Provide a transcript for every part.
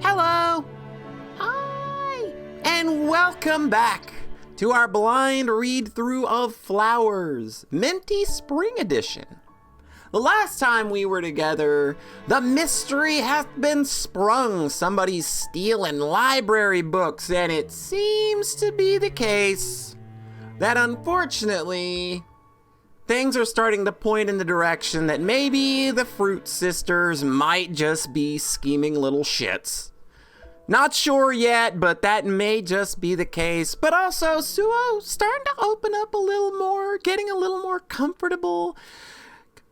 Hello! Hi! And welcome back to our blind read-through of Flowers, Minty Spring Edition. The last time we were together, the mystery hath been sprung. Somebody's stealing library books, and it seems to be the case that unfortunately, things are starting to point in the direction that maybe the Fruit Sisters might just be scheming little shits. Not sure yet, but that may just be the case. But also, Suo starting to open up a little more, getting a little more comfortable.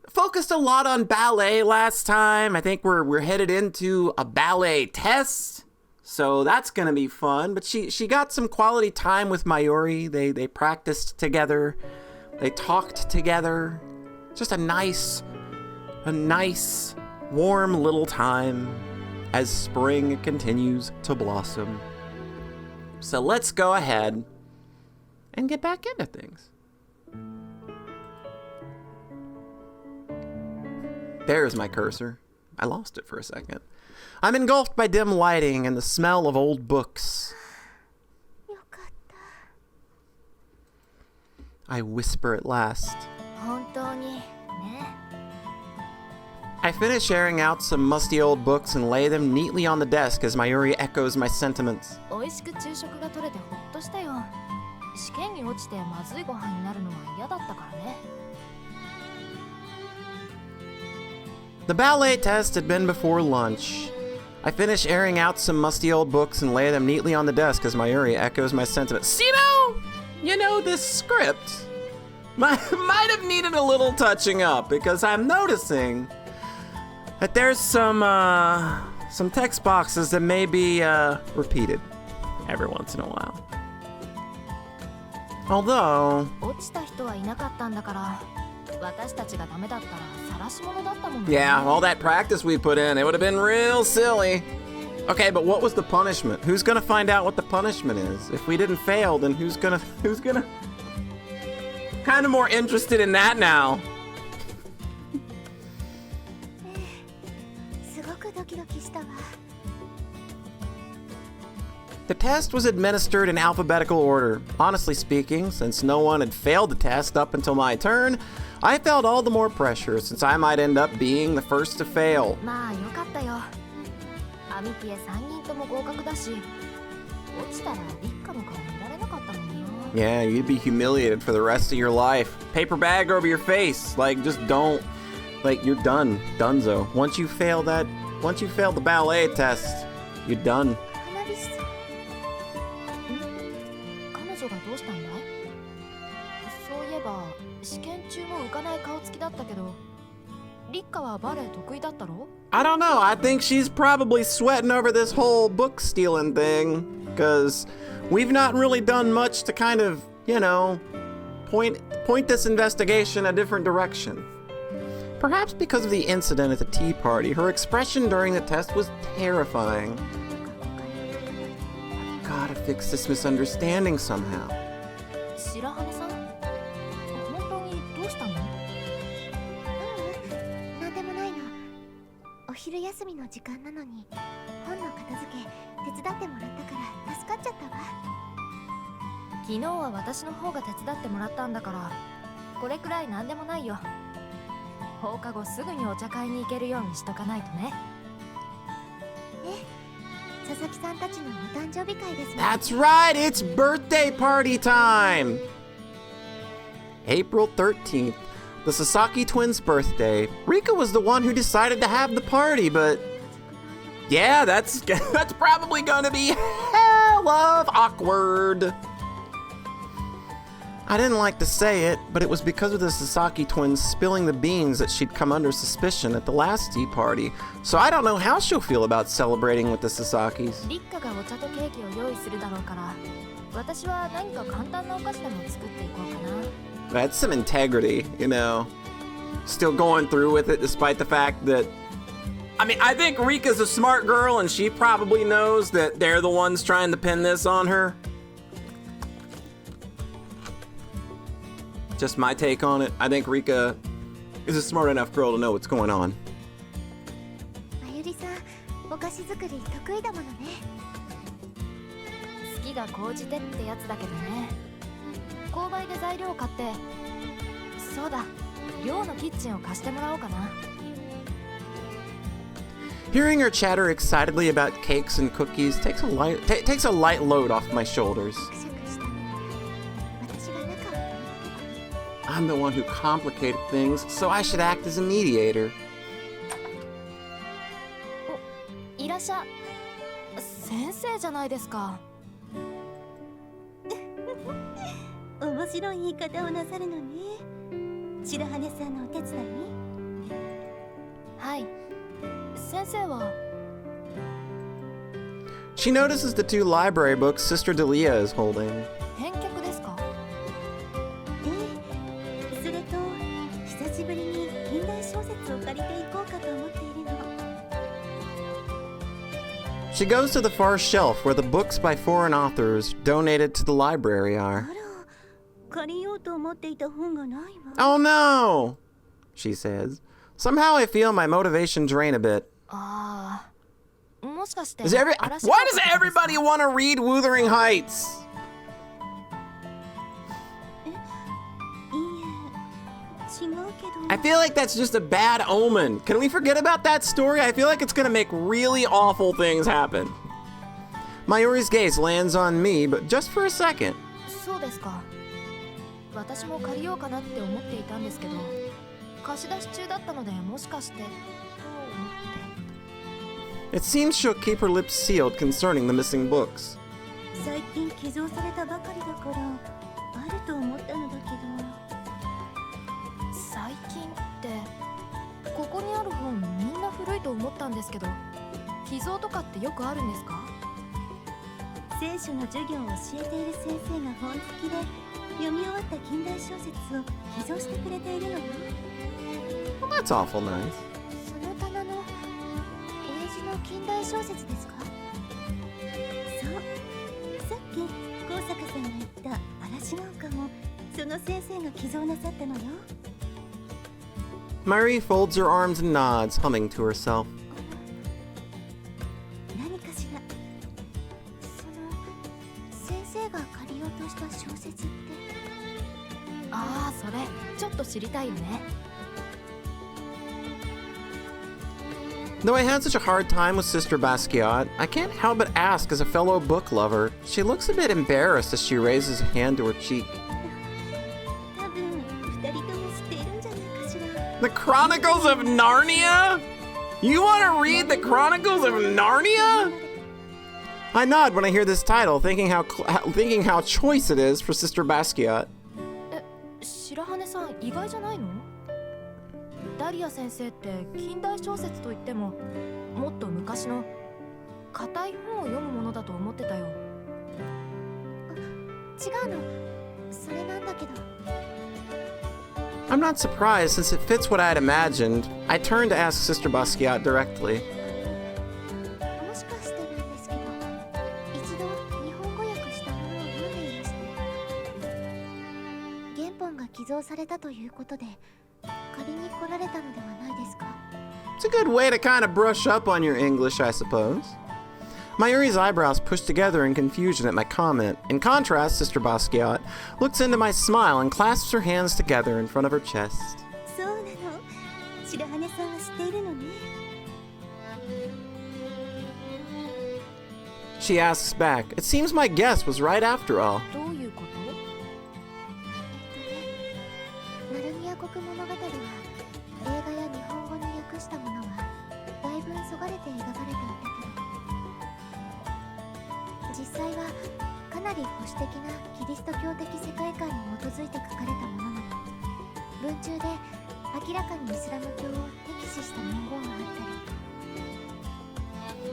Focused a lot on ballet last time. I think we're headed into a ballet test, so that's gonna be fun. But she got some quality time with Mayuri. They practiced together. They talked together. Just a nice, warm little time as spring continues to blossom. So let's go ahead and get back into things. There's my cursor. I lost it for a second. I'm engulfed by dim lighting and the smell of old books. I whisper at last. I finish airing out some musty old books and lay them neatly on the desk as Mayuri echoes my sentiments. The ballet test had been before lunch. I finish airing out some musty old books and lay them neatly on the desk as Mayuri echoes my sentiments. You know, this script might have needed a little touching up because I'm noticing that there's some text boxes that may be repeated every once in a while. Although, yeah, all that practice we put in, it would have been real silly. Okay, but what was the punishment? Who's gonna find out what the punishment is? If we didn't fail, then who's gonna... Kind of more interested in that now. The test was administered in alphabetical order. Honestly speaking, since no one had failed the test up until my turn, I felt all the more pressure since I might end up being the first to fail. Yeah, you'd be humiliated for the rest of your life. Paper bag over your face. Like, just don't. Like, you're done. Dunzo. Once you fail the ballet test, you're done. I don't know. I think she's probably sweating over this whole book stealing thing, because we've not really done much to kind of, you know, point this investigation a different direction. Perhaps because of the incident at the tea party, her expression during the test was terrifying. I've gotta fix this misunderstanding somehow. That's right, it's birthday party time! April 13th, the Sasaki twins' birthday. Rika was the one who decided to have the party, but yeah, that's probably gonna be hell of awkward. I didn't like to say it, but it was because of the Sasaki twins spilling the beans that she'd come under suspicion at the last tea party. So I don't know how she'll feel about celebrating with the Sasakis. That's some integrity, you know. Still going through with it despite the fact that... I mean, I think Rika's a smart girl and she probably knows that they're the ones trying to pin this on her. Just my take on it. I think Rika is a smart enough girl to know what's going on. 子作り得意だものね。好きが高じてってやつだけどね。購買で材料を買って、そうだ、寮のキッチンを貸してもらおうかな。Hearing her chatter excitedly about cakes and cookies takes a light load off my shoulders. I'm the one who complicated things, so I should act as a mediator. いらっしゃ。先生じゃないですか。面白い言い方をなさるのね。白羽さんのお手伝いに。はい。先生は。She notices the two library books Sister Delia is holding. 返却ですか？それと久しぶりに近代小説を借りていこうかと思っているの。She goes to the far shelf where the books by foreign authors donated to the library are. 借りようと思っていた本がないわ。Oh no! She says. Somehow I feel my motivation drain a bit. もしかして。Why does everybody want to read Wuthering Heights? I feel like that's just a bad omen. Can we forget about that story? I feel like it's gonna make really awful things happen. Mayuri's gaze lands on me, but just for a second. そうですか。私も借りようかなって思っていたんですけど、貸し出し中だったのでもしかしてと思って。It seems she'll keep her lips sealed concerning the missing books. 最近寄贈されたばかりだからあると思ったのだけど。最近ってここにある本みんな古いと思ったんですけど、寄贈とかってよくあるんですか？聖書の授業を教えている先生が本好きで読み終わった近代小説を寄贈してくれているのよ。Well, that's awful nice. その棚の英字の近代小説ですか？そう。さっき高坂さんが言った嵐が丘もその先生が寄贈なさったのよ。Mayuri folds her arms and nods, humming to herself. 何かしら。その先生が借りようとした小説って。それちょっと知りたいよね。Though I had such a hard time with Sister Basquiat, I can't help but ask as a fellow book lover. She looks a bit embarrassed as she raises a hand to her cheek. The Chronicles of Narnia? You want to read the Chronicles of Narnia? I nod when I hear this title, thinking how choice it is for Sister Basquiat. 白羽さん意外じゃないの？ダリア先生って近代小説といってももっと昔の硬い本を読むものだと思ってたよ。違うの。それなんだけど。I'm not surprised since it fits what I had imagined. I turned to ask Sister Basquiat directly. もしかしてなんですけど、一度日本語訳したものを読んでいまして、原本が寄贈されたということで借りに来られたのではないですか？ It's a good way to kind of brush up on your English, I suppose. Mayuri's eyebrows pushed together in confusion at my comment. In contrast, Sister Basquiat looks into my smile and clasps her hands together in front of her chest. そうなの。白羽さんは知っているのね。She asks back. It seems my guess was right after all. どういうこと？ナルニア国物語は映画や日本語に訳したものはだいぶそがれて描かれていたけど、実際はかなり保守的なキリスト教的世界観に基づいて書かれたものなの。文中で明らかにイスラム教を敵視した文言があった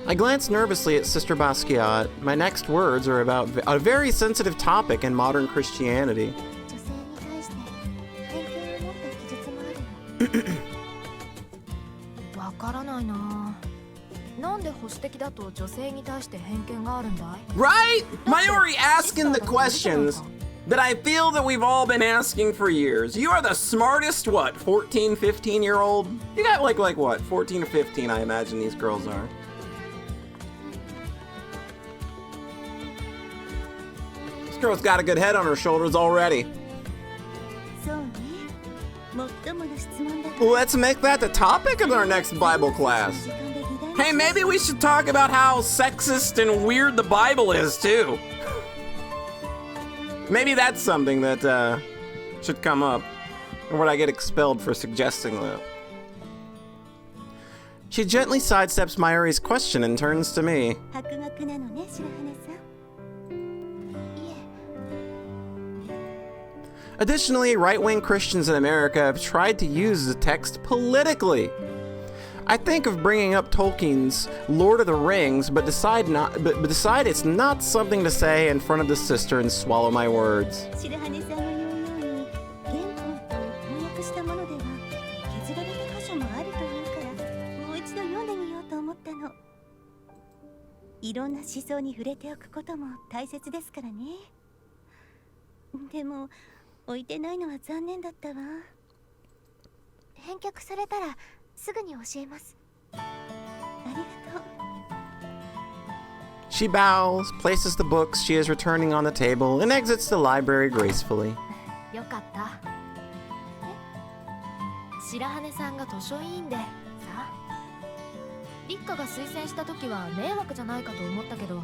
り。I glance nervously at Sister Basquiat. My next words are about a very sensitive topic in modern Christianity. 女性に対して偏見を持った記述もあるの。わからないな。なんで保守的だと女性に対して偏見があるんだい？ Right? Mayuri asking the questions that I feel that we've all been asking for years. You are the smartest, 14, 15-year-old? You got like what? 14 or 15, I imagine these girls are. girl's got a good head on her shoulders already. そうね。最もの質問だ。 Let's make that the topic of our next Bible class. Hey, maybe we should talk about how sexist and weird the Bible is, too. Maybe that's something that should come up. Or would I get expelled for suggesting that? She gently sidesteps Mayuri's question and turns to me. 博学なのね、白羽さん。いえ。 Additionally, right-wing Christians in America have tried to use the text politically. I think of bringing up Tolkien's Lord of the Rings, but decide it's not something to say in front of the sister and swallow my words. 白羽さんが言うように、原本と翻訳したものでは削られた箇所もあるというから、もう一度読んでみようと思ったの。いろんな思想に触れておくことも大切ですからね。でも置いてないのは残念だったわ。返却されたらすぐに教えます。ありがとう。 She bows, places the books she is returning on the table, and exits the library gracefully. よかった。白羽さんが図書委員でさ。立花が推薦した時は迷惑じゃないかと思ったけど、こ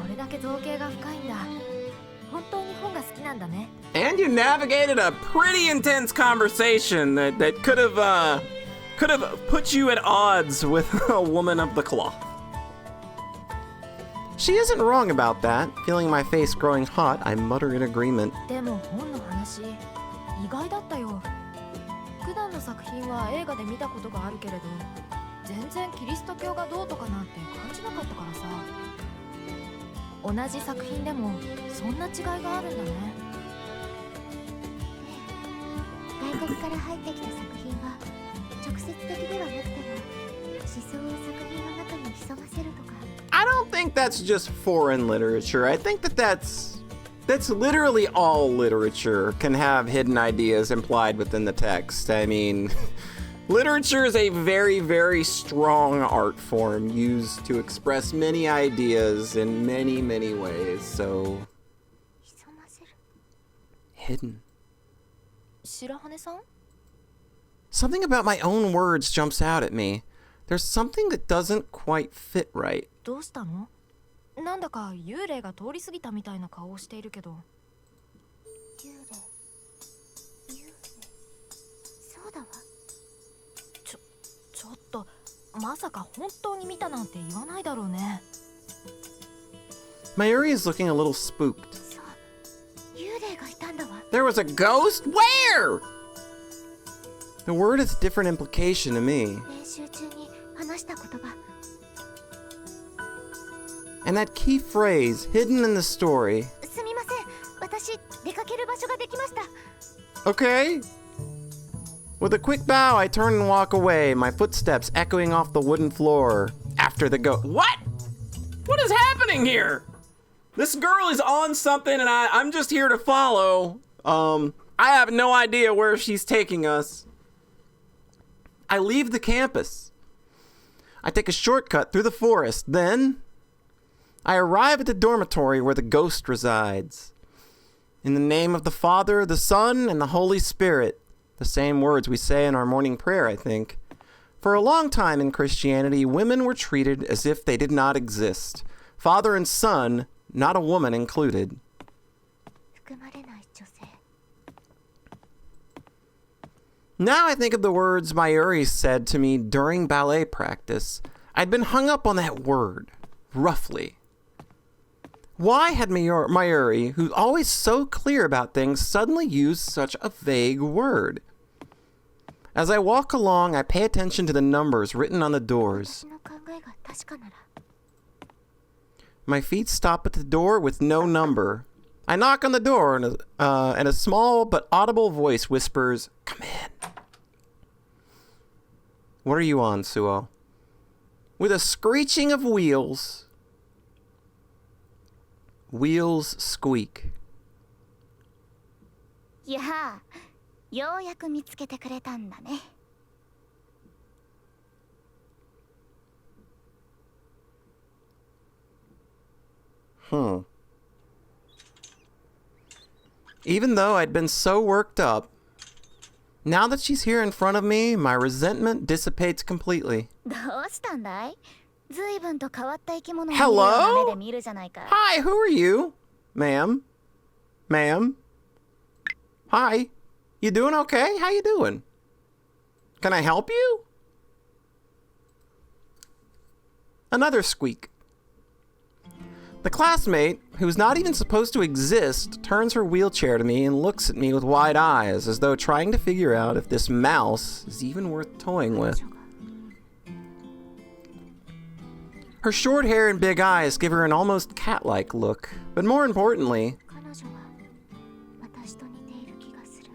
れだけ造形が深いんだ。本当に本が好きなんだね。 And you navigated a pretty intense conversation that could have put you at odds with a woman of the cloth. She isn't wrong about that. Feeling my face growing hot, I mutter in agreement. でも本の話、意外だったよ。普段の作品は映画で見たことがあるけれど、全然キリスト教がどうとかなんて感じなかったからさ。同じ作品でもそんな違いがあるんだね。外国から入ってきた作品は直接的ではなくても思想を作品の中に潜ませるとか。 I don't think that's just foreign literature. I think that's literally all literature can have hidden ideas implied within the text. I mean, literature is a very, very strong art form used to express many ideas in many, many ways. So, hidden. 白羽さん? Something about my own words jumps out at me. There's something that doesn't quite fit right. どうしたの? なんだか幽霊が通り過ぎたみたいな顔をしているけど。幽霊。そうだわ。ちょっと、まさか本当に見たなんて言わないだろうね。Mayuri is looking a little spooked. そう、幽霊がいたんだわ。There was a ghost? Where? The word has a different implication to me. 練習中に話した言葉。 And that key phrase, hidden in the story. すみません。私、出かける場所ができました。 Okay. With a quick bow, I turn and walk away, my footsteps echoing off the wooden floor after the ghost. What? What is happening here? This girl is on something and I'm just here to follow. I have no idea where she's taking us. I leave the campus. I take a shortcut through the forest. Then I arrive at the dormitory where the ghost resides. In the name of the Father, the Son, and the Holy Spirit. The same words we say in our morning prayer, I think. For a long time in Christianity, women were treated as if they did not exist. Father and son, not a woman included. Now I think of the words Mayuri said to me during ballet practice. I'd been hung up on that word, roughly. Why had Mayuri, who's always so clear about things, suddenly used such a vague word? As I walk along, I pay attention to the numbers written on the doors. My feet stop at the door with no number. I knock on the door, and a small but audible voice whispers, "Come in." What are you on, Suo? With a screeching of wheels squeak. いやあ、ようやく見つけてくれたんだね。Even though I'd been so worked up, now that she's here in front of me, my resentment dissipates completely. どうしたんだい？随分と変わった生き物を見る Hello? ような目で見るじゃないか。 Hi, who are you? Ma'am? Ma'am? Hi. You doing okay? How you doing? Can I help you? Another squeak. The classmate, who's not even supposed to exist, turns her wheelchair to me and looks at me with wide eyes, as though trying to figure out if this mouse is even worth toying with. Her short hair and big eyes give her an almost cat-like look, but more importantly, 彼女は私と似ている気がする。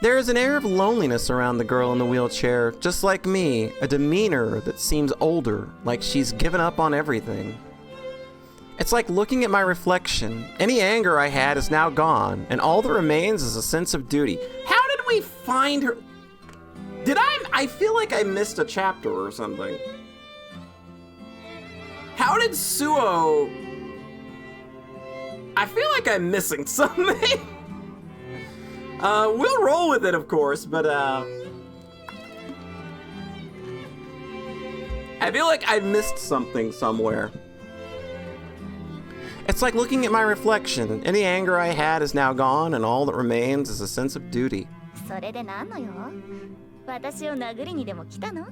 there is an air of loneliness around the girl in the wheelchair, just like me, a demeanor that seems older, like she's given up on everything. It's like looking at my reflection. Any anger I had is now gone, and all that remains is a sense of duty. How did we find her? I feel like I missed a chapter or something. How did Suo... I feel like I'm missing something. We'll roll with it, of course, but, I feel like I missed something somewhere. It's like looking at my reflection. Any anger I had is now gone, and all that remains is a sense of duty. それで何のよ？私を殴りにでも来たの？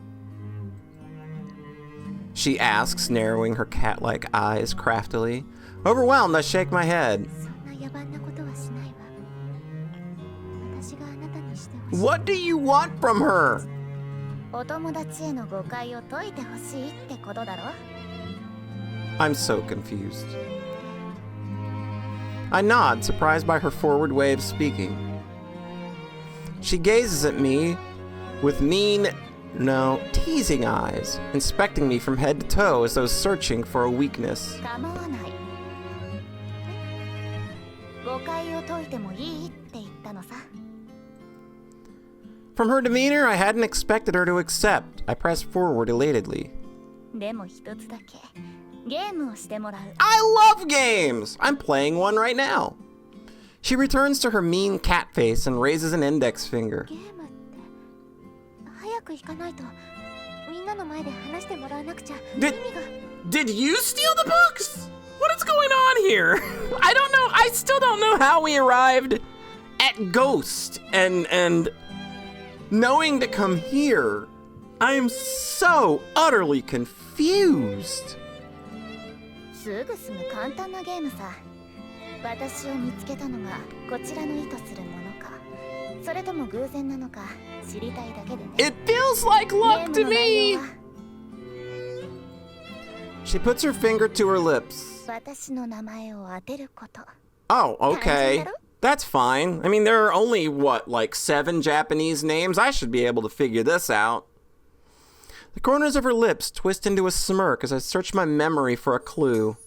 She asks, narrowing her cat-like eyes craftily. Overwhelmed, I shake my head. そんな野蛮なことはしないわ。私があなたにしてほしい。 What do you want from her? お友達への誤解を解いてほしいってことだろ？ I'm so confused. I nod, surprised by her forward way of speaking. She gazes at me with teasing eyes, inspecting me from head to toe as though searching for a weakness. 構わない。誤解を解いてもいいって言ったのさ。 From her demeanor, I hadn't expected her to accept. I pressed forward elatedly. でも一つだけゲームをしてもらう。 I love games! I'm playing one right now. She returns to her mean cat face and raises an index finger. ゲームって早く行かないとみんなの前で話してもらわなくちゃ意味が。 Did you steal the books? What is going on here? I don't know. I still don't know how we arrived at Ghost and knowing to come here. I am so utterly confused. すぐ済む簡単なゲームさ。私を見つけたのがこちらの意図するものか、それとも偶然なのか知りたいだけでね。 It feels like luck to me. She puts her finger to her lips. 私の名前を当てること。 Oh, okay. That's fine. I mean, there are only, like 7 Japanese names? I should be able to figure this out. The corners of her lips twist into a smirk as I search my memory for a clue.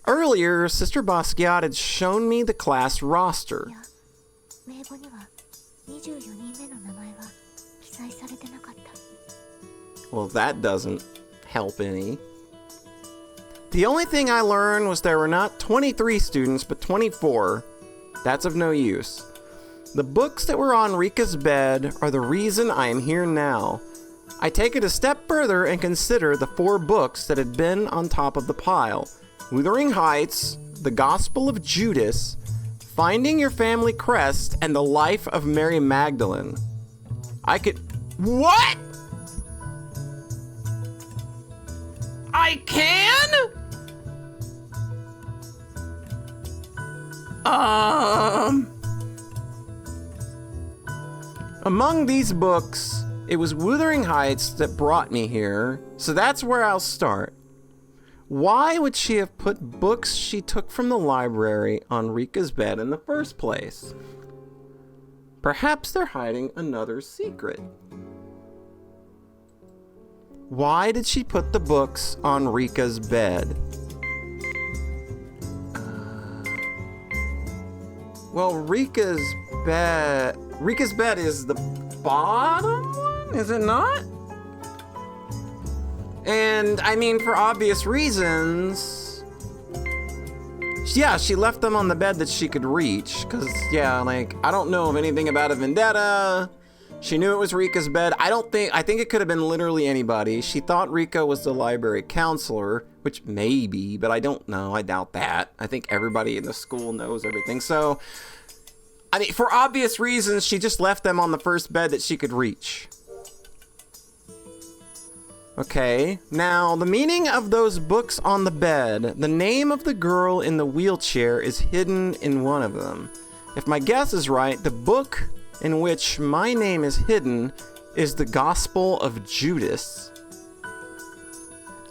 Earlier, Sister Basquiat had shown me the class roster. 名簿には24人目の名前は記載されてなかった。 Well, that doesn't help any. The only thing I learned was there were not 23 students, but 24. That's of no use. The books that were on Rika's bed are the reason I am here now. I take it a step further and consider the 4 books that had been on top of the pile. Wuthering Heights, The Gospel of Judas, Finding Your Family Crest, and The Life of Mary Magdalene. I could... What?! I can?! Among these books, it was Wuthering Heights that brought me here, so that's where I'll start. Why would she have put books she took from the library on Rika's bed in the first place? Perhaps they're hiding another secret. Why did she put the books on Rika's bed? Well, Rika's bed is the bottom one, is it not? And I mean, for obvious reasons, Yeah, she left them on the bed that she could reach. Because, yeah, like, I don't know of anything about a vendetta. She knew it was Rika's bed. I think it could have been literally anybody. She thought Rika was the library counselor, which maybe, but I don't know. I doubt that. I think everybody in the school knows everything. So, I mean, for obvious reasons, she just left them on the first bed that she could reach. Okay, now the meaning of those books on the bed. The name of the girl in the wheelchair is hidden in one of them. If my guess is right, the book in which my name is hidden is the Gospel of Judas.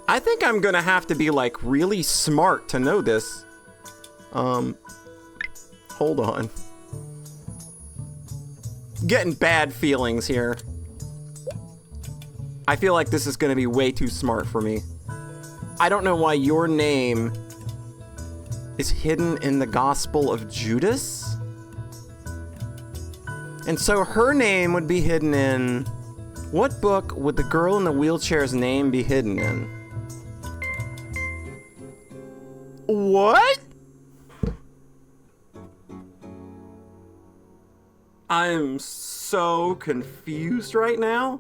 I think I'm gonna have to be like really smart to know this. Hold on. Getting bad feelings here. I feel like this is gonna be way too smart for me. I don't know why your name is hidden in the Gospel of Judas. And so her name would be hidden in... What book would the girl in the wheelchair's name be hidden in? What? I'm so confused right now.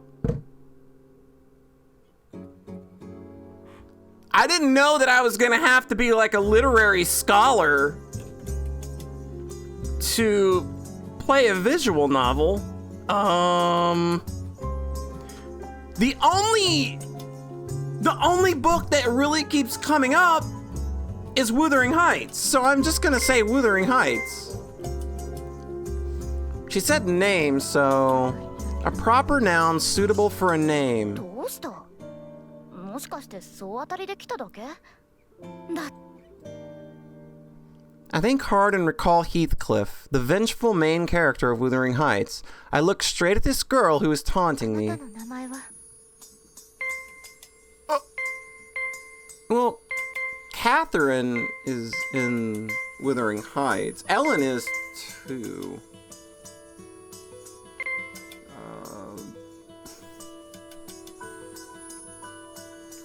I didn't know that I was gonna have to be like a literary scholar to play a visual novel. The only book that really keeps coming up is Wuthering Heights, so I'm just gonna say Wuthering Heights. She said name, so a proper noun suitable for a name. どうした？もしかして総当たりで来ただけ？だ I think hard and recall Heathcliff, the vengeful main character of Wuthering Heights. I look straight at this girl who is taunting me. Well, Catherine is in Wuthering Heights. Ellen is too.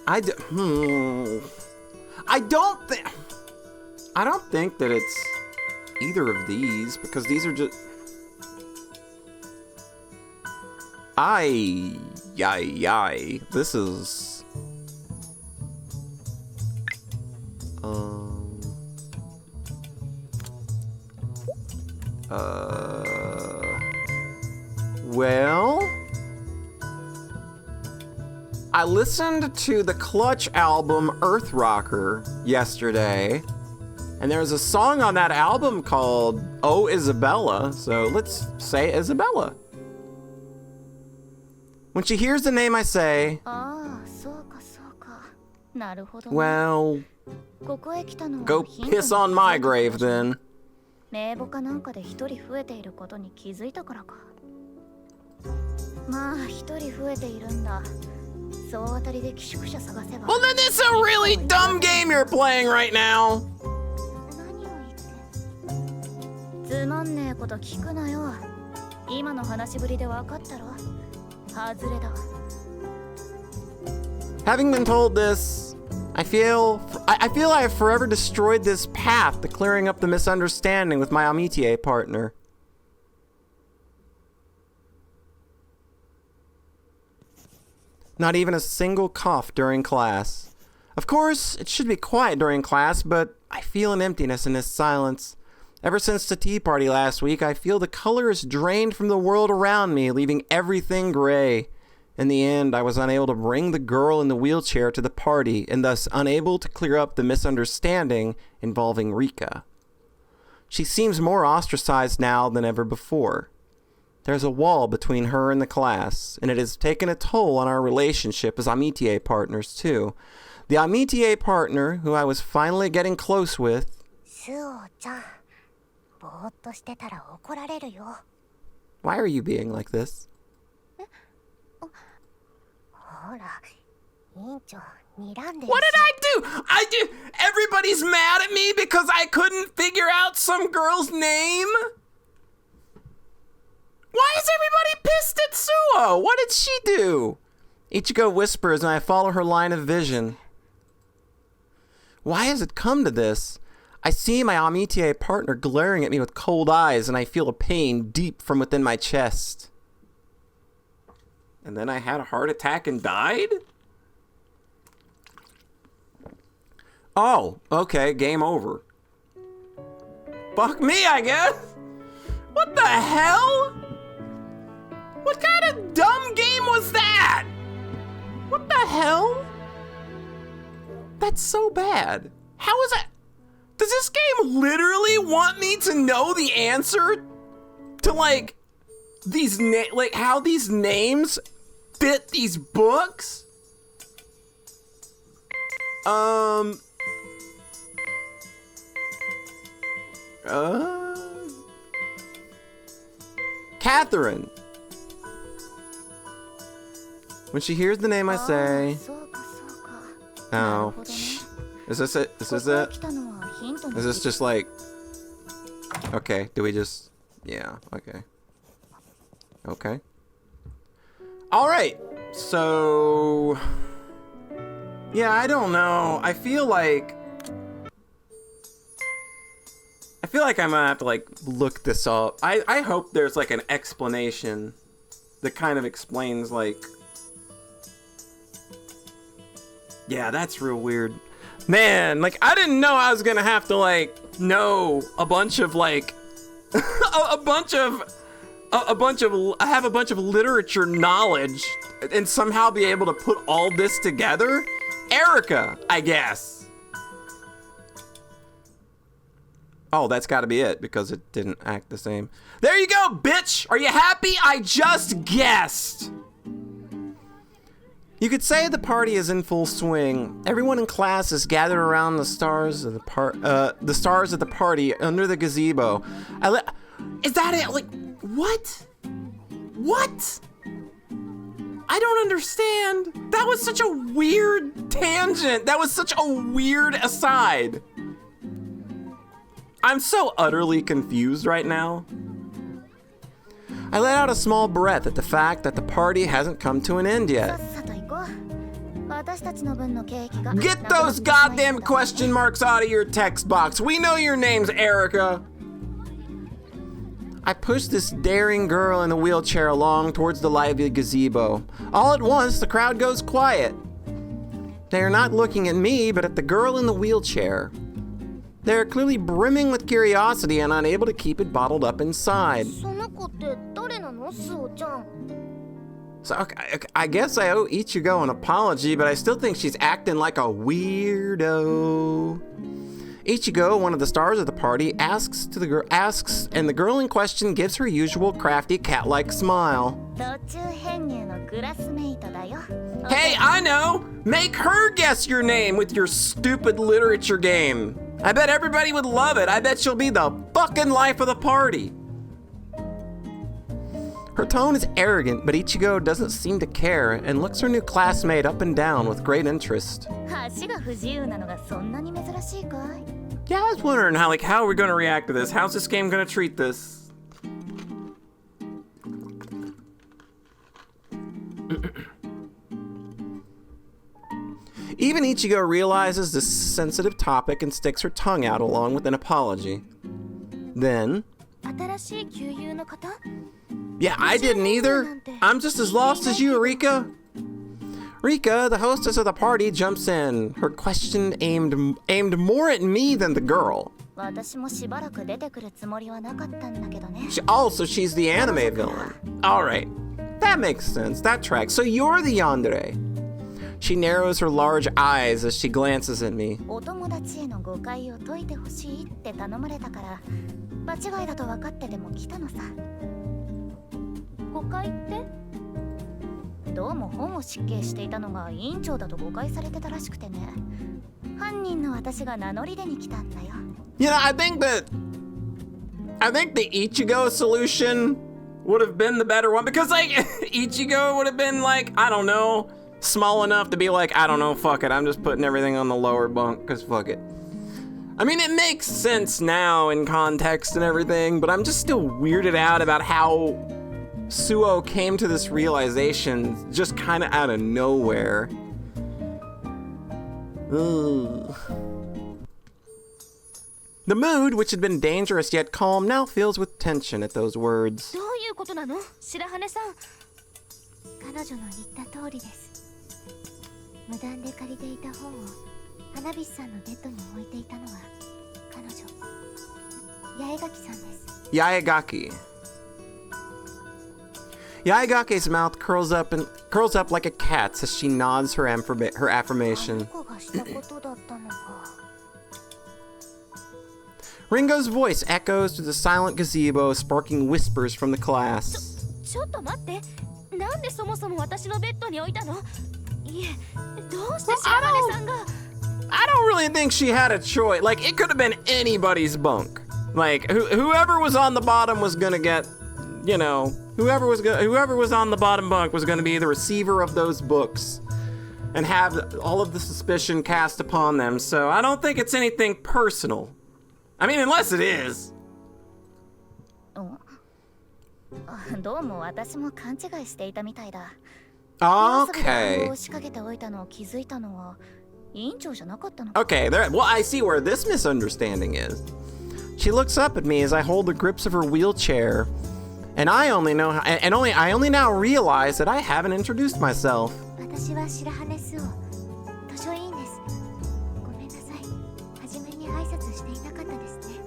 I don't think that it's either of these, because these are just... This is... Well... I listened to the Clutch album Earth Rocker yesterday, and there's a song on that album called Oh Isabella, so let's say Isabella. When she hears the name I say, well, go piss on my grave then. Well, then it's a really dumb game you're playing right now. Having been told this, I feel I have forever destroyed this path to clearing up the misunderstanding with my amitié partner. Not even a single cough during class. Of course, it should be quiet during class, but I feel an emptiness in this silence. Ever since the tea party last week, I feel the color is drained from the world around me, leaving everything gray. In the end, I was unable to bring the girl in the wheelchair to the party, and thus unable to clear up the misunderstanding involving Rika. She seems more ostracized now than ever before. There's a wall between her and the class, and it has taken a toll on our relationship as amitié partners, too. The amitié partner who I was finally getting close with... Why are you being like this? What did I do? Everybody's mad at me because I couldn't figure out some girl's name? Why is everybody pissed at Suo? What did she do? Ichigo whispers and I follow her line of vision. Why has it come to this? I see my amitié partner glaring at me with cold eyes, and I feel a pain deep from within my chest. And then I had a heart attack and died? Oh, okay, game over. Fuck me, I guess. What the hell? What kind of dumb game was that? What the hell? That's so bad. How is that? Does this game literally want me to know the answer to like these like how these names fit these books? Catherine. When she hears the name I say, oh, is this it? Is this it? Is this just like, okay, do we just, yeah, okay. Okay. All right, so, yeah, I don't know. I feel like I'm gonna have to like look this up. I hope there's like an explanation that kind of explains like, yeah, that's real weird. Man, like I didn't know I was gonna have to like know a bunch of like a bunch of literature knowledge and somehow be able to put all this together. Erica, I guess. Oh, that's got to be it because it didn't act the same. There you go, bitch. Are you happy? I just guessed. You could say the party is in full swing. Everyone in class is gathered around the stars of the party under the gazebo. Is that it? Like, what? What? I don't understand. That was such a weird tangent. That was such a weird aside. I'm so utterly confused right now. I let out a small breath at the fact that the party hasn't come to an end yet. Get those goddamn question marks out of your text box. We know your name's Erica. I push this daring girl in a wheelchair along towards the lively gazebo. All at once, the crowd goes quiet. They are not looking at me, but at the girl in the wheelchair. They are clearly brimming with curiosity and unable to keep it bottled up inside. So I guess I owe Ichigo an apology, but I still think she's acting like a weirdo. Ichigo, one of the stars of the party, asks, and the girl in question gives her usual crafty cat-like smile. Hey, I know! Make her guess your name with your stupid literature game. I bet everybody would love it. I bet she'll be the fucking life of the party. Her tone is arrogant, but Ichigo doesn't seem to care and looks her new classmate up and down with great interest. Yeah, I was wondering how are we going to react to this? How's this game going to treat this? Even Ichigo realizes this sensitive topic and sticks her tongue out along with an apology. Then, yeah, I didn't either. I'm just as lost as you, Rika. Rika, the hostess of the party, jumps in. Her question aimed more at me than the girl. She's the anime villain. Alright, that makes sense. That tracks. So you're the yandere. She narrows her large eyes as she glances at me. You know, I think the Ichigo solution would have been the better one because like Ichigo would have been like, I don't know, small enough to be like, I don't know, fuck it, I'm just putting everything on the lower bunk because fuck it. I mean, it makes sense now in context and everything, but I'm just still weirded out about how Suo came to this realization just kind of out of nowhere. Ugh. The mood, which had been dangerous yet calm, now fills with tension at those words. どういうことなの白羽さん。彼女の言った通りです。無断で借りていた本を花火師さんのベッドに置いていたのは彼女、八重垣さんです。Yaegaki. Yaegaki's mouth curls up like a cat's as she nods her affirmation. あの子がしたことだったのか。Ringo's voice echoes through the silent gazebo, sparking whispers from the class. ちょっと待って。なんでそもそも私のベッドに置いたの？いえ、どうして白羽さんが。I don't really think she had a choice. Like, it could have been anybody's bunk. Like, whoever was on the bottom was gonna get, you know, whoever was on the bottom bunk was gonna be the receiver of those books and have all of the suspicion cast upon them. So I don't think it's anything personal. I mean, unless it is. どうも私も勘違いしていたみたいだ。 Okay. 仕掛けておいたのを気づいたのは委員長じゃなかったの。 Okay, there. Well, I see where this misunderstanding is. She looks up at me as I hold the grips of her wheelchair, and I only now realize that I haven't introduced myself. 私は白羽スを図書委員です。ごめんなさい。初めに挨拶していなかったですね。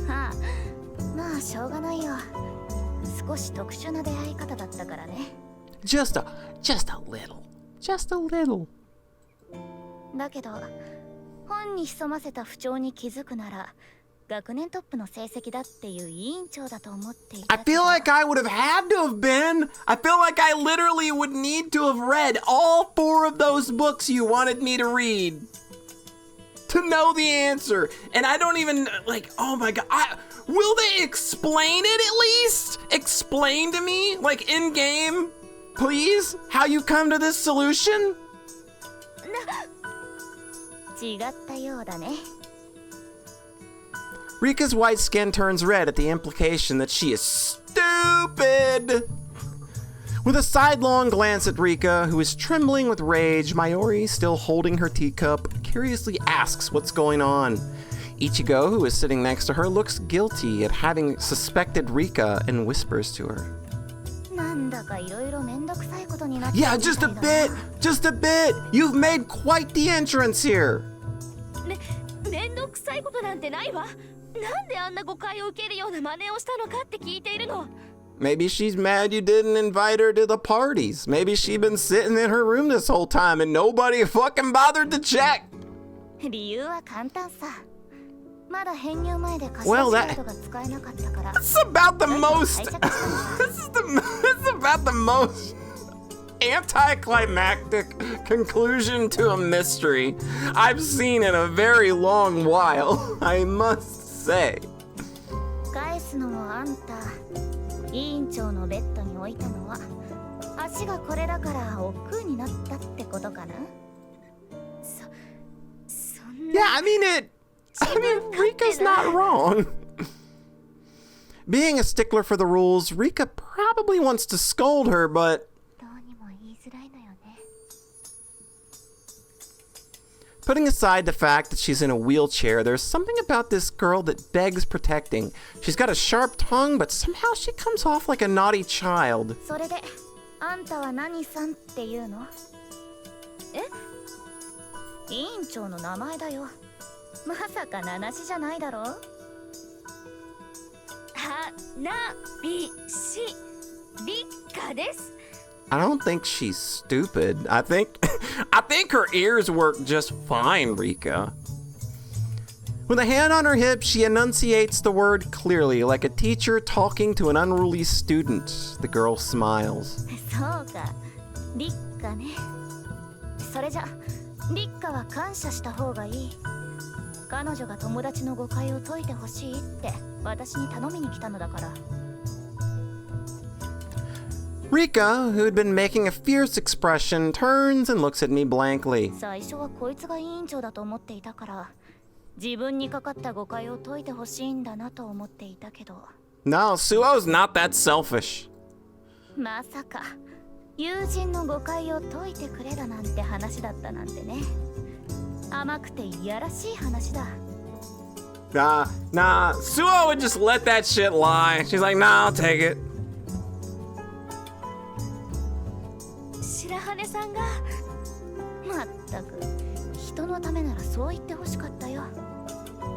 はあ、まあしょうがないよ。少し特殊な出会い方だったからね。Just a little. だけど本に潜ませた不調に気づくなら学年トップの成績だっていう委員長だと思っていた。 I feel like I would have had to have been. I feel like I literally would need to have read all 4 of those books you wanted me to read to know the answer. And I don't even, like, oh my god. Will they explain it at least? Explain to me, like, in game, please, how you come to this solution? 違ったようだね。 Rika's white skin turns red at the implication that she is stupid. With a sidelong glance at Rika, who is trembling with rage, Mayuri, still holding her teacup, curiously asks what's going on. Ichigo, who is sitting next to her, looks guilty at having suspected Rika and whispers to her. なんだかいろいろめんどくさいことになって Yeah, just a bit. You've made quite the entrance here. めんどくさいことなんてないわ。なんであんな誤解を受けるような真似をしたのかって聞いているの。 Maybe she's mad you didn't invite her to the parties. Maybe she's been sitting in her room this whole time and nobody fucking bothered to check. 理由は簡単さ。まだ編入前で貸し Well, 出しカードが使えなかったから。 This is about the most. This is about the most anticlimactic conclusion to a mystery I've seen in a very long while, I must say. 返すのもあんた。委員長のベッドに置いたのは足がこれだから億劫になったってことかな。そんな。 Yeah, I mean, Rika's not wrong. Being a stickler for the rules, Rika probably wants to scold her, but どうにも言いづらいのよね。 putting aside the fact that she's in a wheelchair, there's something about this girl that begs protecting. She's got a sharp tongue, but somehow she comes off like a naughty child. それで、あんたは何さんっていうの？え？委員長の名前だよ。まさか名無しじゃないだろう？はなびしりかです。 I don't think she's stupid. I think her ears work just fine, Rika. With a hand on her hip, she enunciates the word clearly, like a teacher talking to an unruly student. The girl smiles. そうか、リッカね。それじゃ、リッカは感謝した方がいい。彼女が友達の誤解を解いてほしいって私に頼みに来たのだから。 Rika, who had been making a fierce expression, turns and looks at me blankly. 最初はこいつが委員長だと思っていたから、自分にかかった誤解を解いてほしいんだなと思っていたけど。 No, Suo's not that selfish. まさか友人の誤解を解いてくれだなんて話だったなんてね。甘くていやらしい話だ。Nah, Suo would just let that shit lie. She's like, nah, I'll take it. 白羽さんがまったく人のためならそう言ってほしかったよ。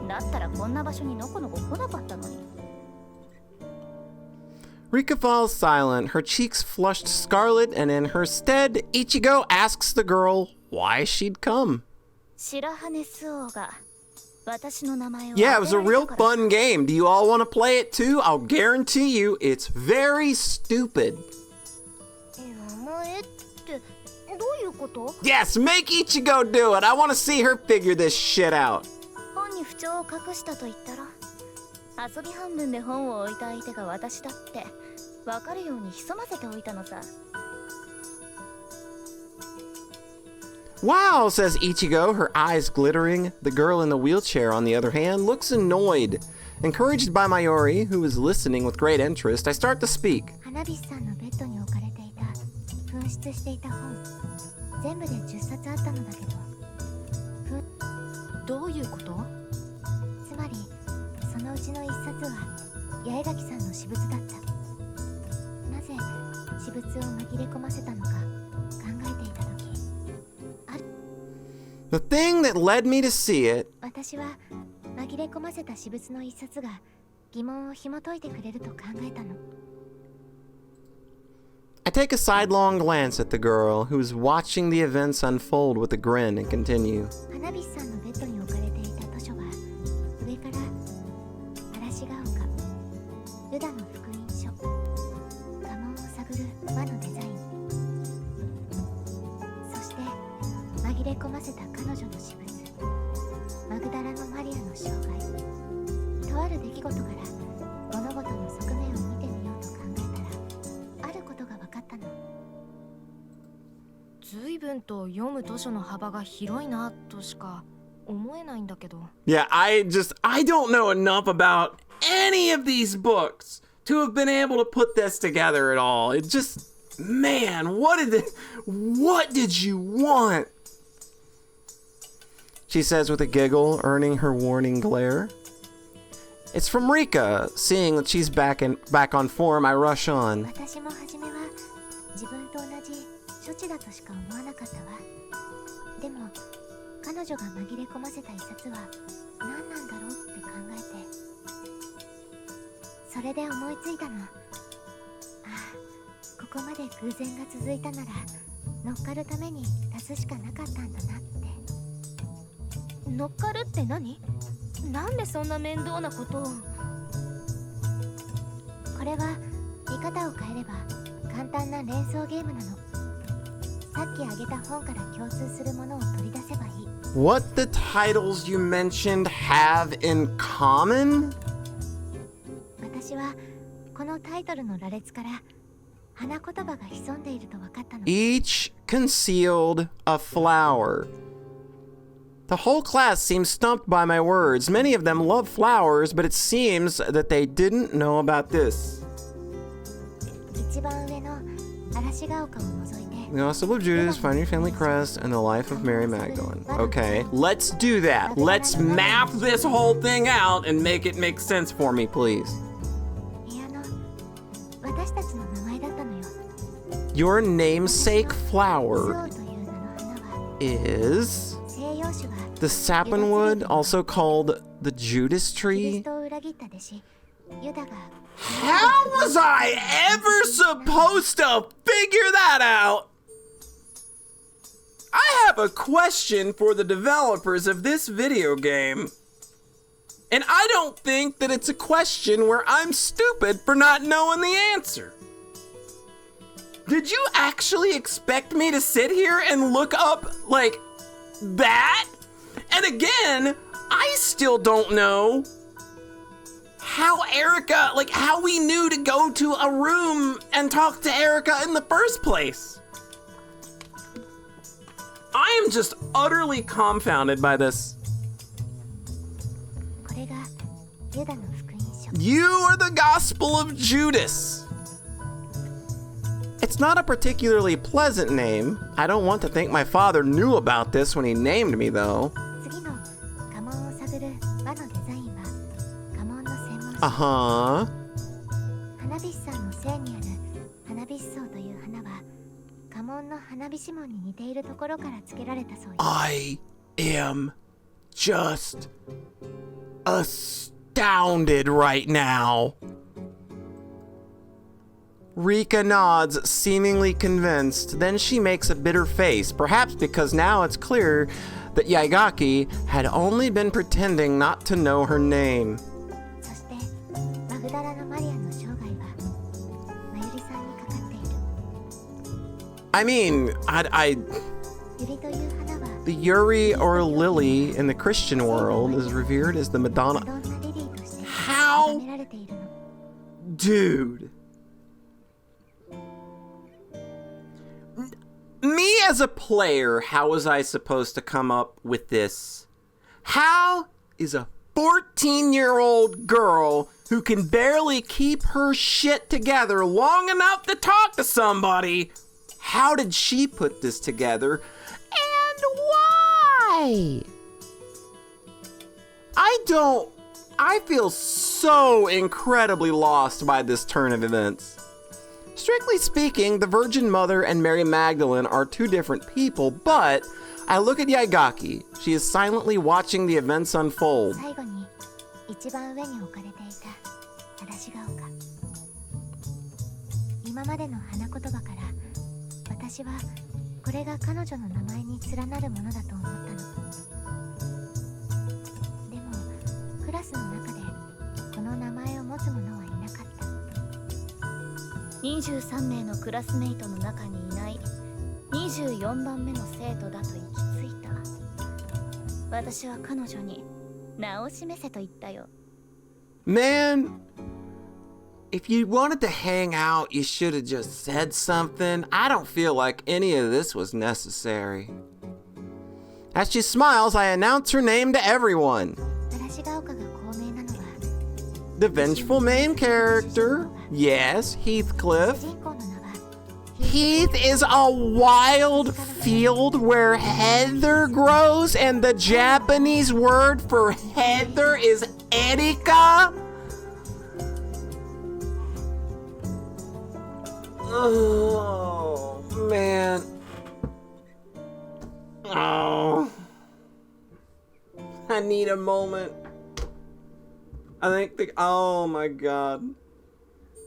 だったらこんな場所にのこのこ来なかったのに。 Rika falls silent, her cheeks flushed scarlet, and in her stead, Ichigo asks the girl why she'd come. 白羽スオが私の名前を Yeah, it was a 当てら real れたから fun game. Do you all want to play it too? I'll guarantee you it's very stupid. 名前ってどういうこと？ Yes, make Ichigo do it. I want to see her figure this shit out. 本に不調を隠したと言ったら遊び半分で本を置いた相手が私だって分かるように潜ませておいたのさ。 Wow, says Ichigo, her eyes glittering. The girl in the wheelchair, on the other hand, looks annoyed. Encouraged by Mayuri, who is listening with great interest, I start to speak. 花火さんのベッドに置かれていた紛失していた本全部で10冊あったのだけど、どういうこと？つまりそのうちの1冊は八重垣さんの私物だった。なぜ私物を紛れ込ませたのか考えていた時、 The thing that led me to see it 私は紛れ込ませた私物の1冊が疑問を紐解いてくれると考えたの。 I take a sidelong glance at the girl, who's watching the events unfold with a grin, and continue. 花火さんのベッドに置かれていた図書は上から嵐が丘、ユダの福音書、家紋を探る輪のデザイン、そして紛れ込ませた彼女の私物、マグダラのマリアの生涯、とある出来事から物事の側面を見てみようと考えたらあることが分かったの。随分と読む図書の幅が広いなとしか思えないんだけど。 Yeah, I don't know enough about any of these books to have been able to put this together at all. It just, man, what did you want? She says with a giggle, earning her warning glare. It's from Rika. Seeing that she's back on form, I rush on. 私も初めは自分と同じ処置だとしか思わなかったわ。でも彼女が紛れ込ませた一冊は何なんだろうって考えて、それで思いついたの。ああ、ここまで偶然が続いたなら乗っかるために足すしかなかったんだなって。乗っかるって何？なんでそんな面倒なことを。これは見方を変えれば簡単な連想ゲームなの。さっきあげた本から共通するものを取り出せばいい。 What the titles you mentioned have in common? 私はこのタイトルの羅列から花言葉が潜んでいると分かったの。 Each concealed a flower. The whole class seems stumped by my words. Many of them love flowers, but it seems that they didn't know about this. 一番上の嵐が丘を除いて The Gospel of Judas, Find Your Family Crest, and the Life of Mary Magdalene. Okay, let's do that. Let's map this whole thing out and make it make sense for me, please. 部屋の私たちの名前だったのよ。 Your namesake ス flower オという名の花は is 西洋種は the sapinwood, also called the Judas キリ tree. ストを裏切った弟子ユダが How was I ever supposed to figure that out? I have a question for the developers of this video game. And I don't think that it's a question where I'm stupid for not knowing the answer. Did you actually expect me to sit here and look up, like, that? And again, I still don't know how Erica, like, how we knew to go to a room and talk to Erica in the first place. I am just utterly confounded by this. これがユダの福音書。 You are the Gospel of Judas. It's not a particularly pleasant name. I don't want to think my father knew about this when he named me, though. 次の家紋を探る輪のデザインは Uh-huh. 花火師さんの聖にある花火師草という花は家紋の花火師紋に似ているところから付けられたそうよ。 I am just astounded right now. Rika nods, seemingly convinced. Then she makes a bitter face, perhaps because now it's clear that Yaigaki had only been pretending not to know her name. そしてマグダラのマリアの生涯はまゆりさんにかかっている。 I mean, ユリという花は the Yuri or Lily in the Christian world is revered as the マ Madonna. ドンナリリーとして How? 崇められているの。 Dude. Me as a player, how was I supposed to come up with this? How is a 14-year-old girl who can barely keep her shit together long enough to talk to somebody, how did she put this together? And why? I feel so incredibly lost by this turn of events. Strictly speaking, the Virgin Mother and Mary Magdalene are two different people, but I look at Yaigaki. She is silently watching the events unfold. 最後に一番上に置かれていた嵐が丘。今までの花言葉から私はこれが彼女の名前に連なるものだと思ったの。でもクラスの中でこの名前を持つ者はいなかった。23名のクラスメイトの中にいない24番目の生徒だと行き着いた。私は彼女に名を示せと言ったよ。 Man, if you wanted to hang out, you should have just said something. I don't feel like any of this was necessary. As she smiles, I announce her name to everyone. 嵐が丘が高名なのは The vengeful main character. Yes, 主 Heathcliff. 人公の名は Heath is a wild field where heather grows, and the Japanese word for heather is Erika. Oh, man. Oh. I need a moment. Oh my god.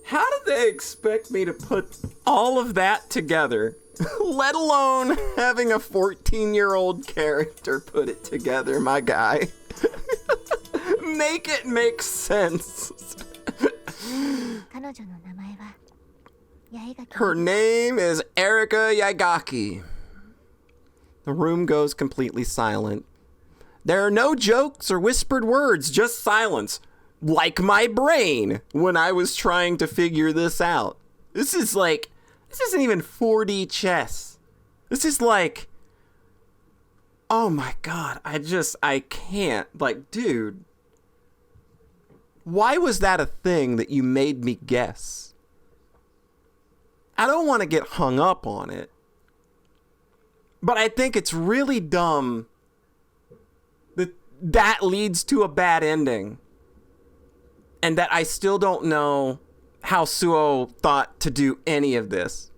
How did they expect me to put all of that together? Let alone having a 14-year-old character put it together, my guy. Make it make sense. 彼女の名前は八重垣。 Her name is Erika Yaigaki. The room goes completely silent. There are no jokes or whispered words, just silence. Like my brain when I was trying to figure this out. This isn't even 4D chess. This is like, oh my god, I can't. Like, dude, why was that a thing that you made me guess? I don't want to get hung up on it, but I think it's really dumb that leads to a bad ending. And that I still don't know how Suo thought to do any of this.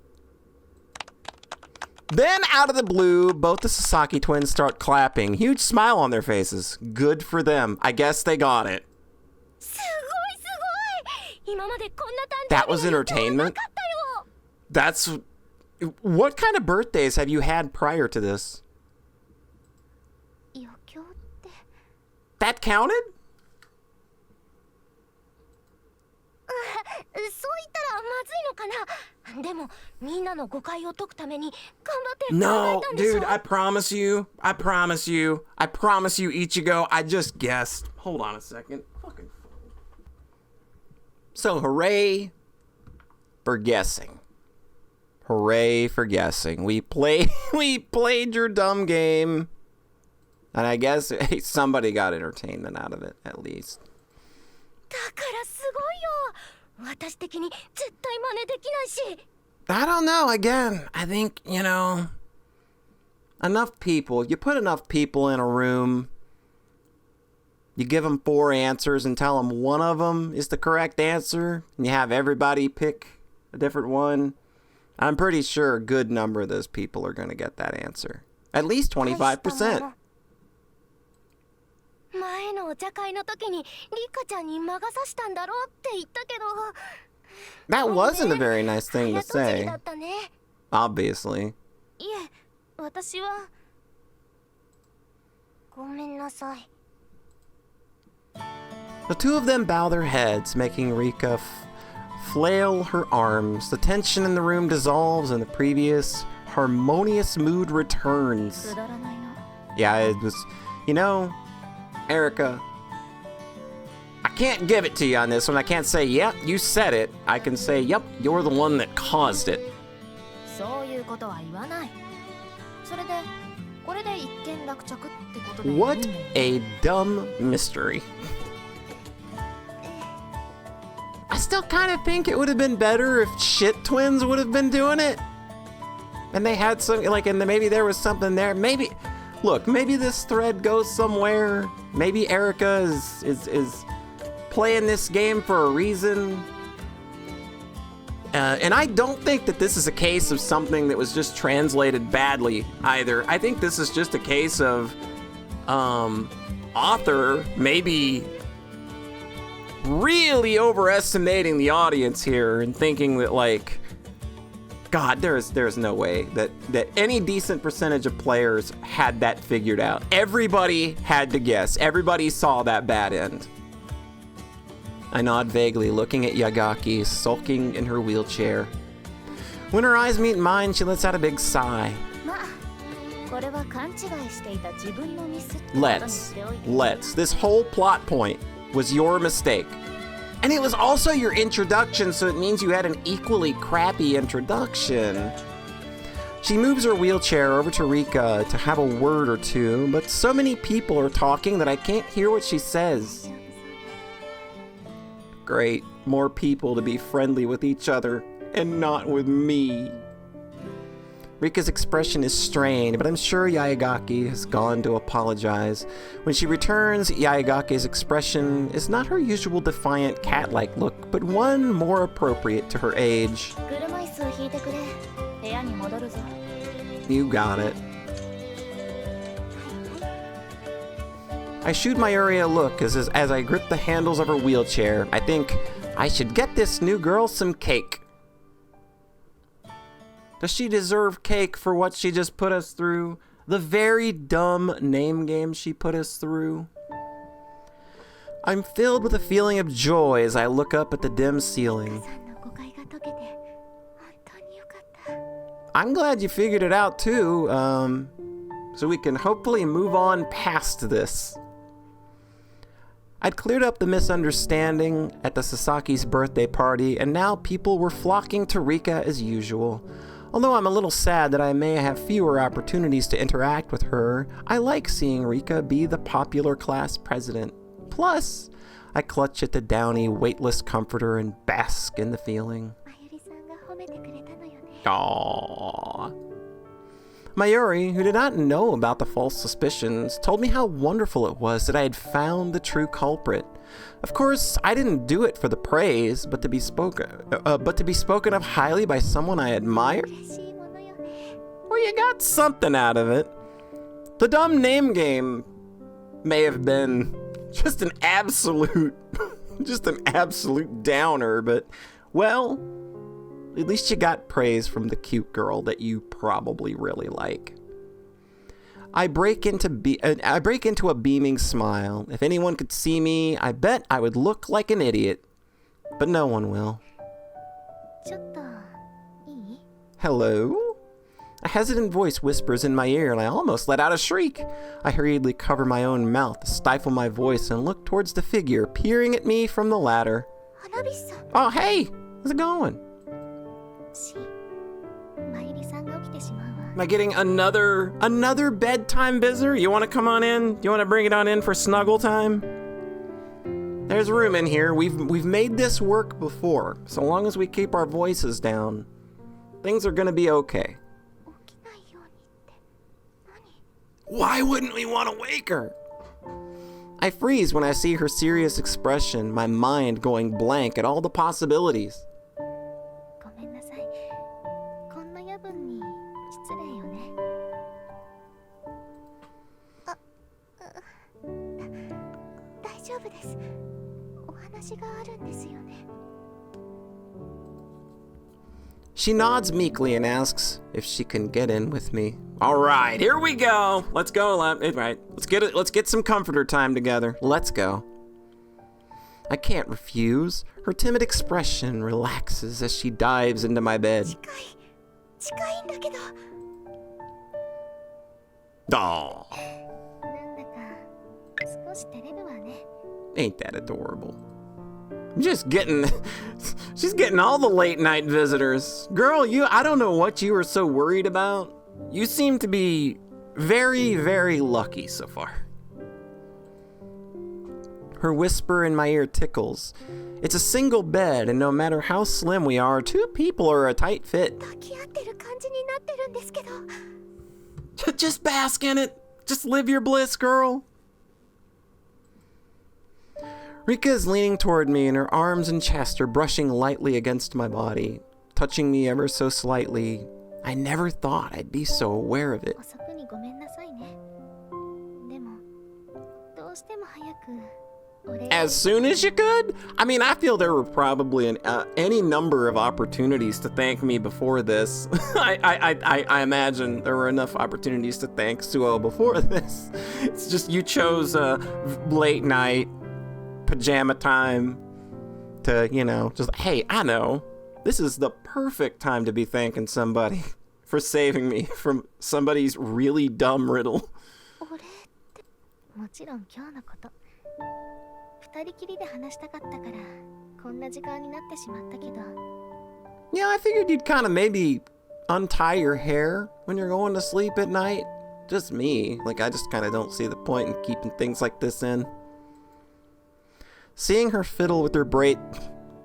Then, out of the blue, both the Sasaki twins start clapping. Huge smile on their faces. Good for them. I guess they got it. すごいすごい。今までこんな誕 That 生 was 日の予定はな entertainment? かったよ。 That's... What kind of birthdays have you had prior to this? 余興って That counted? そう言ったらまずいのかな。でもみんなの誤解を解くために頑張って考え No, たんでしょ。 dude, I promise you, Ichigo, I just guessed. Hold on a second. Fucking. So, hooray for guessing. Hooray for guessing. We played your dumb game. And I guess hey, somebody got entertainment out of it, at least. だからすごいよ。私的に絶対真似できないし。 I don't know. Again, I think, enough people. You put enough people in a room, You give them 4 answers and tell them one of them is the correct answer, and you have everybody pick a different one. I'm pretty sure a good number of those people are going to get that answer. At least 25%. 前のお茶会の時にリカちゃんに魔が差したんだろうって言ったけど That wasn't a very nice thing to 早とちり say. だったね Obviously. いえ私はごめんなさい The two of them bow their heads, making Rika flail her arms. The tension in the room dissolves and the previous harmonious mood returns. くだらないな Yeah, it was... You know, Erica, I can't give it to you on this one. I can't say, yep, you said it. I can say, yep, you're the one that caused it. そういうことは言わない。それでこれで一件落着ってことでいいん What だよ。 a dumb mystery. I still kind of think it would have been better if Shit Twins would have been doing it. And they had some, like, and maybe there was something there. Maybe, look, maybe this thread goes somewhere. Maybe Erica is playing this game for a reason. And I don't think that this is a case of something that was just translated badly either. I think this is just a case of author maybe really overestimating the audience here and thinking that, like, God, there's no way that any decent percentage of players had that figured out. Everybody had to guess. Everybody saw that bad end. I nod vaguely, looking at Yagaki, sulking in her wheelchair. When her eyes meet mine, she lets out a big sigh. まあこれは勘違いしていた自分のミスってことにしておいて Let's. This whole plot point was your mistake. And it was also your introduction, so it means you had an equally crappy introduction. She moves her wheelchair over to Rika to have a word or two, but so many people are talking that I can't hear what she says. Great. More people to be friendly with each other, and not with me. Rika's expression is strained, but I'm sure Yaegaki has gone to apologize. When she returns, Yaegaki's expression is not her usual defiant cat-like look, but one more appropriate to her age. 車椅子を引いてくれ部屋に戻るぞ You got it. I shoot Mayuri a look as I grip the handles of her wheelchair. I think I should get this new girl some cake. Does she deserve cake for what she just put us through? The very dumb name game she put us through? I'm filled with a feeling of joy as I look up at the dim ceiling. さんの誤解が解けて本当によかった I'm glad you figured it out too, so we can hopefully move on past this. I'd cleared up the misunderstanding at the Sasaki's birthday party, and now people were flocking to Rika as usual. Although I'm a little sad that I may have fewer opportunities to interact with her, I like seeing Rika be the popular class president. Plus, I clutch at the downy, weightless comforter and bask in the feeling. まゆりさんが褒めてくれたのよね Aww. Mayuri, who did not know about the false suspicions, told me how wonderful it was that I had found the true culprit. Of course, I didn't do it for the praise, but to be spoken of highly by someone I admire. 嬉しいものよね Well, you got something out of it. The dumb name game may have been just an absolute downer, but, well, at least you got praise from the cute girl that you probably really like. I break into a beaming smile. If anyone could see me, I bet I would look like an idiot. But no one will. ちょっといい Hello? A hesitant voice whispers in my ear, and I almost let out a shriek. I hurriedly cover my own mouth, stifle my voice, and look towards the figure peering at me from the ladder. 花火さん Oh, hey! How's it going? まゆりさんが起きてしまうわ Am I getting another bedtime visitor? You want to come on in? You want to bring it on in for snuggle time? There's room in here. We've made this work before. So long as we keep our voices down, things are gonna be okay. 起きないようにって何 Why wouldn't we want to wake her? I freeze when I see her serious expression, my mind going blank at all the possibilities. ごめんなさい。こんな夜分に失礼よね。大丈夫です。お話があるんですよね。She nods meekly and asks if she can get in with me. All right, here we go. Let's go. Right. Let's get some comforter time together. Let's go. I can't refuse. Her timid expression relaxes as she dives into my bed. 近いんだけど。Aw, なんだか少し照れるわね。 ain't that adorable? She's getting all the late night visitors. Girl, I don't know what you were so worried about. You seem to be very, very lucky so far. Her whisper in my ear tickles. It's a single bed, and no matter how slim we are, 2 people are a tight fit. 抱き合ってる感じになってるんですけど。 Just bask in it. Just live your bliss, girl. Rika is leaning toward me, and her arms and chest are brushing lightly against my body, touching me ever so slightly. I never thought I'd be so aware of it. 遅くにごめんなさいね。でも、どうしても早くお礼。 As soon as you could? I mean, I feel there were probably any number of opportunities to thank me before this. I imagine there were enough opportunities to thank Suo before this. It's just you chose late night, pajama time to, just, hey, I know. This is the perfect time to be thanking somebody for saving me from somebody's really dumb riddle. お礼ってもちろん今日のこと。二人きりで話したかったからこんな時間になってしまったけど。 Yeah, I figured you'd kind of maybe untie your hair when you're going to sleep at night. Just me. Like, I just kind of don't see the point in keeping things like this in. Seeing her fiddle with her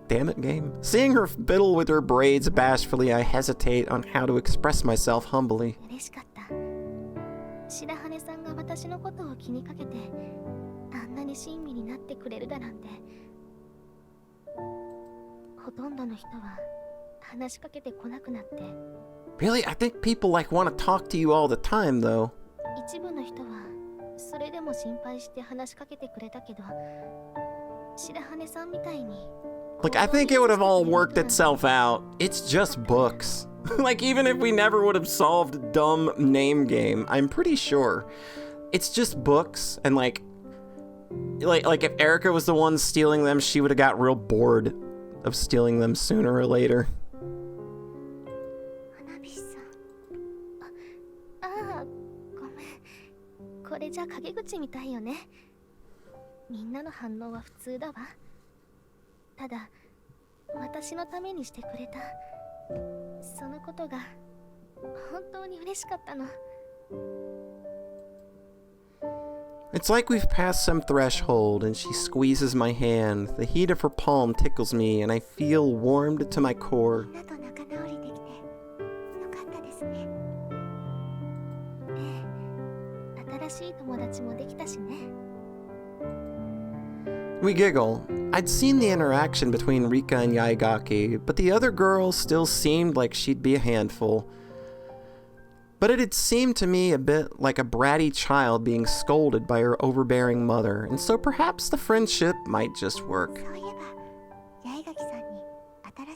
Damn it, game. Seeing her fiddle with her braids bashfully, I hesitate on how to express myself humbly. 嬉しかった。白羽さんが私のことを気にかけてあんなに親身になってくれるだなんて。ほとんどの人は話しかけてこなくなって。 Really? I think people want to talk to you all the time, though. 一部の人はそれでも心配して話しかけてくれたけど、白羽さんみたいに。 Like, I think it would have all worked itself out. It's just books. Like, even if we never would have solved dumb name game, I'm pretty sure it's just books. And like if Erica was the one stealing them, she would have got real bored of stealing them sooner or later. 花火さん。ああ、ごめん。これじゃ陰口みたいよね。みんなの反応は普通だわ。 ただ、私のためにしてくれた。そのことが本当に嬉しかったの。 It's like we've passed some threshold, and she squeezes my hand. The heat of her palm tickles me, and I feel warmed to my core. みんなと仲直りできてよかったですね。ええ、新しい友達もできたしね。 We giggle. I'd seen the interaction between Rika and Yaigaki, but the other girl still seemed like she'd be a handful. But it had seemed to me a bit like a bratty child being scolded by her overbearing mother, and so perhaps the friendship might just work. そういえば、八重垣さんに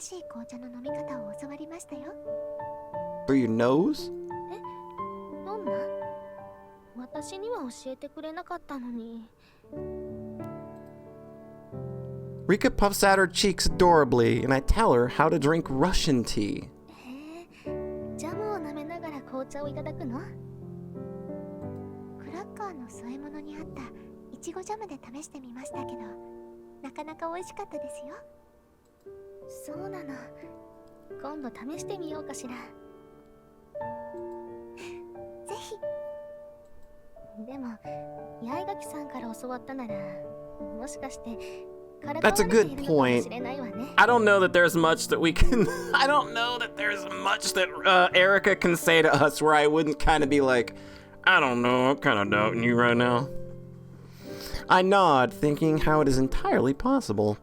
新しい紅茶の飲み方を教わりましたよ。 Through your nose? どんな？私には教えてくれなかったのに。 Rika puffs out her cheeks adorably, and I tell her how to drink Russian tea. ジャムを舐めながら紅茶をいただくの？クラッカーの添え物にあったいちごジャムで試してみましたけど、なかなか美味しかったですよ。そうなの。今度試してみようかしら。ぜひ。でも、八重垣さんから教わったなら、もしかして。 That's a good point. I don't know that there's much that we can... I don't know that there's much that Erica can say to us where I wouldn't kind of be like, I don't know, I'm kind of doubting you right now. I nod, thinking how it is entirely possible.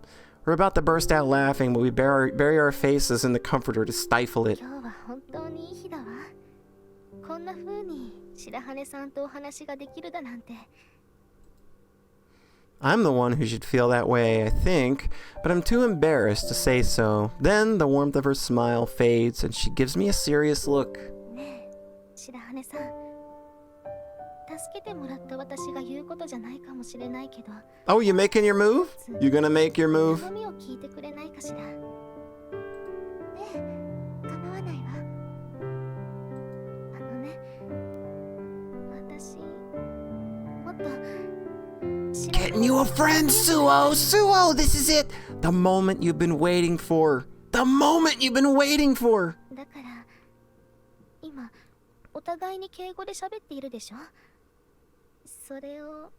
We're about to burst out laughing, but we bury our faces in the comforter to stifle it. 今日は本当にいい日だわ。こんな風に白羽さんとお話ができるだなんて。I'm the one who should feel that way, I think, but I'm too embarrassed to say so. Then the warmth of her smile fades and she gives me a serious look. ねえ、白羽さん。助けてもらった私が言うことじゃないかもしれないけど。Oh, you making your move? You gonna make your move? 頼みを聞いてくれないかしら。ええ、構わないわ。あのね、私もっと。Getting you a friend, Suo! Suo, this is it! The moment you've been waiting for! The moment you've been waiting for! だから今お互いに敬語で喋っているでしょ。それを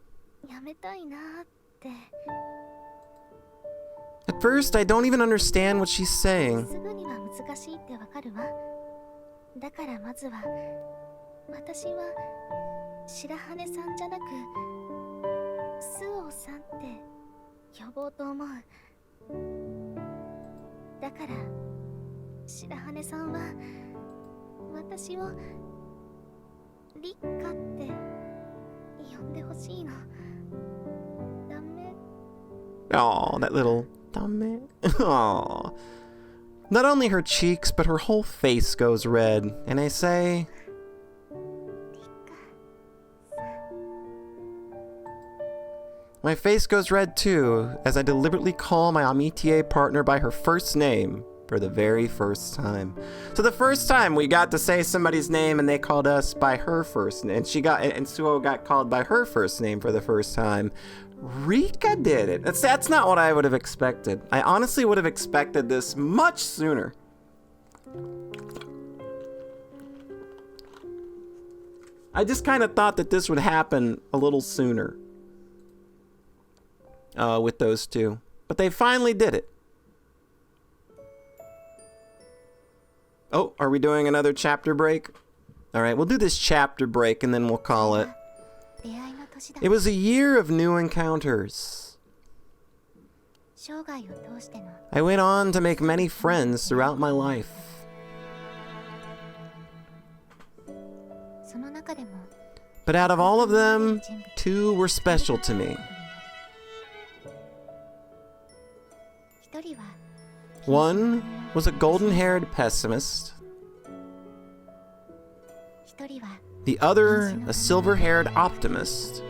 やめたいなって。At first, I don't even understand what she's saying. すぐには難しいってわかるわ。だからまずは私は白羽さんじゃなくスオさんって呼ぼうと思う。だから白羽さんは私をリッカって呼んでほしいの。ダメ。 Oh, that little dumb. Aw. Not only her cheeks, but her whole face goes red, and I say, my face goes red too, as I deliberately call my amitié partner by her first name for the very first time. So the first time we got to say somebody's name and they called us by her first name, and Suo got called by her first name for the first time. Rika did it. That's not what I would have expected. I honestly would have expected this much sooner. I just kind of thought that this would happen a little sooner. With those two. But they finally did it. Oh, are we doing another chapter break? Alright, we'll do this chapter break and then we'll call it. It was a year of new encounters. I went on to make many friends throughout my life. But out of all of them, two were special to me. One was a golden-haired pessimist. The other, a silver-haired optimist.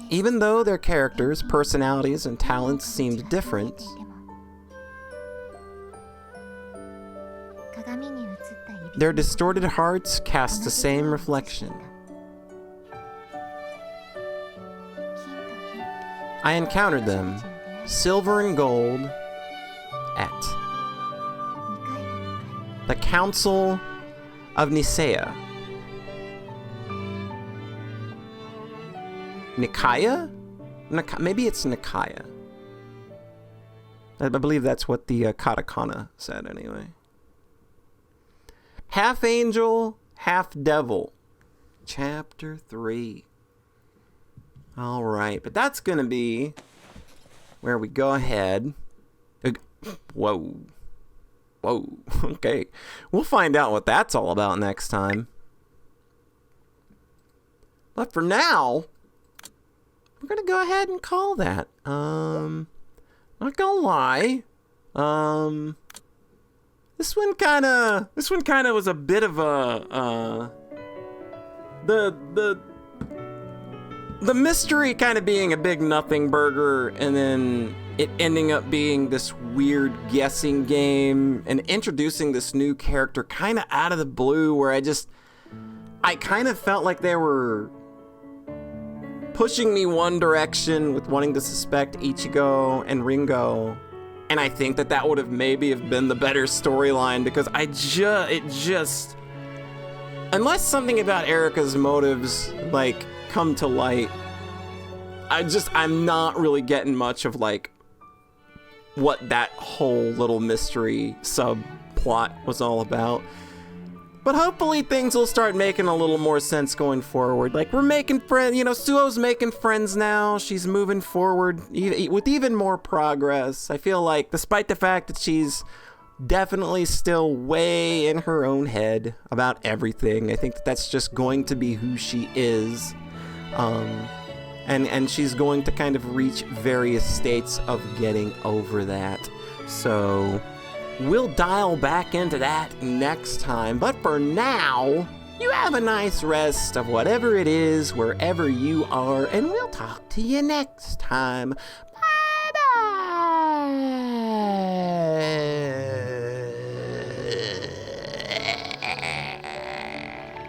Even though their characters, personalities, and talents seemed different, their distorted hearts cast the same reflection. I encountered them, silver and gold, at the Council of Nicaea. Nicaea? Maybe it's Nicaea. I believe that's what the katakana said anyway. Half angel, half devil. Chapter 3. Alright, but that's gonna be where we go ahead. Whoa. Whoa. Okay. We'll find out what that's all about next time. But for now, we're gonna go ahead and call that. Not gonna lie. This one kinda was a bit of a, the mystery kind of being a big nothing burger, and then it ending up being this weird guessing game and introducing this new character kind of out of the blue, where I kind of felt like they were pushing me one direction with wanting to suspect Ichigo and Ringo, and I think that would have maybe have been the better storyline, because it just unless something about Erika's motives like come to light, I'm not really getting much of like what that whole little mystery subplot was all about. But hopefully things will start making a little more sense going forward. Like, we're making friends, Suo's making friends now. She's moving forward with even more progress. I feel like, despite the fact that she's definitely still way in her own head about everything, I think that's just going to be who she is. And she's going to kind of reach various states of getting over that. So we'll dial back into that next time. But for now, you have a nice rest of whatever it is, wherever you are, and we'll talk to you next time.